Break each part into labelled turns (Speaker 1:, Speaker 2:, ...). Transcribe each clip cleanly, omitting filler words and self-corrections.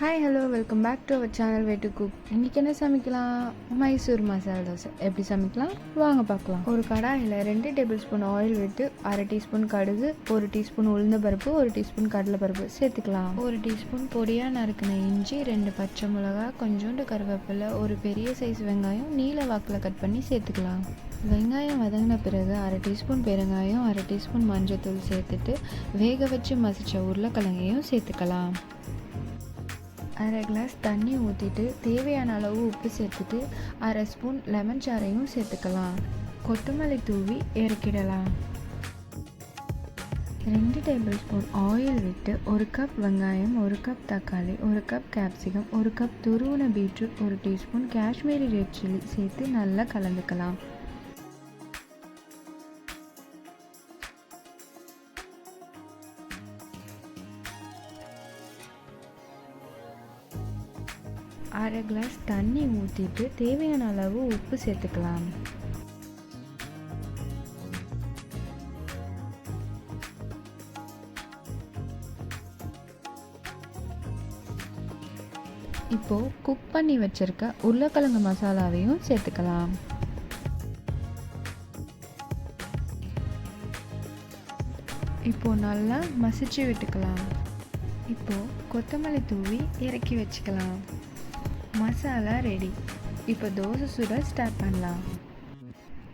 Speaker 1: Hi hello welcome back to our channel way to cook. இன்றைக்கி என்ன சமைக்கலாம்? மைசூர் மசாலா தோசை எப்படி சமைக்கலாம் வாங்க பார்க்கலாம். ஒரு கடாயில் 2 டேபிள் ஸ்பூன் ஆயில் விட்டு 1/2 டீஸ்பூன் கடுகு, 1 டீஸ்பூன் உளுந்தம்பருப்பு, 1 டீஸ்பூன் கடலைப்பருப்பு சேர்த்துக்கலாம். 1 டீஸ்பூன் பொடியாக நறுக்கின இஞ்சி, 2 பச்சை மிளகா, கொஞ்சோண்டு கருவேப்பிலை, ஒரு பெரிய சைஸ் வெங்காயம் நீல வாக்கில் கட் பண்ணி சேர்த்துக்கலாம். வெங்காயம் வதங்கின பிறகு 1/2 டீஸ்பூன் பெருங்காயம், 1/2 டீஸ்பூன் மஞ்சள்தூள் சேர்த்துட்டு வேக வச்சு மசித்த உருளைக்கிழங்கையும் சேர்த்துக்கலாம். 1/2 கிளாஸ் தண்ணி ஊற்றிட்டு தேவையான அளவு உப்பு சேர்த்துட்டு 1/2 ஸ்பூன் லெமன் சாறையும் சேர்த்துக்கலாம். கொத்தமல்லி தூவி இறக்கிடலாம். 2 டேபிள் ஸ்பூன் ஆயில் விட்டு 1 கப் வெங்காயம், 1 கப் தக்காளி, 1 கப் கேப்சிகம், 1 கப் துருவின beetroot, 1 teaspoon Kashmiri red chilli சேர்த்து நல்லா கலந்துக்கலாம். அரை கிளாஸ் தண்ணி ஊற்றிட்டு தேவையான அளவு உப்பு சேர்த்துக்கலாம். இப்போது குக் பண்ணி வச்சிருக்க உருளைக்கிழங்கு மசாலாவையும் சேர்த்துக்கலாம். இப்போது நல்லா மசிச்சு விட்டுக்கலாம். இப்போது கொத்தமல்லி தூவி இறக்கி வச்சுக்கலாம். மசாலா ரெடி. இப்போ தோசை சுட ஸ்டார்ட் பண்ணலாம்.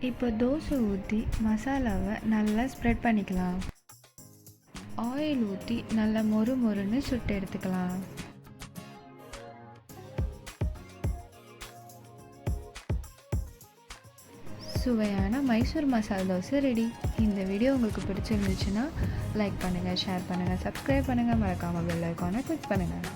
Speaker 1: இப்போ தோசை ஊற்றி மசாலாவை நல்லா ஸ்ப்ரெட் பண்ணிக்கலாம். ஆயில் ஊற்றி நல்லா மொறு மொறுன்னு சுட்டு எடுத்துக்கலாம். சுவையான மைசூர் மசாலா தோசை ரெடி. இந்த வீடியோ உங்களுக்கு பிடிச்சிருந்துச்சுன்னா லைக் பண்ணுங்கள், ஷேர் பண்ணுங்கள், சப்ஸ்கிரைப் பண்ணுங்கள், மறக்காமல் பெல் ஐகானை கிளிக் பண்ணுங்கள்.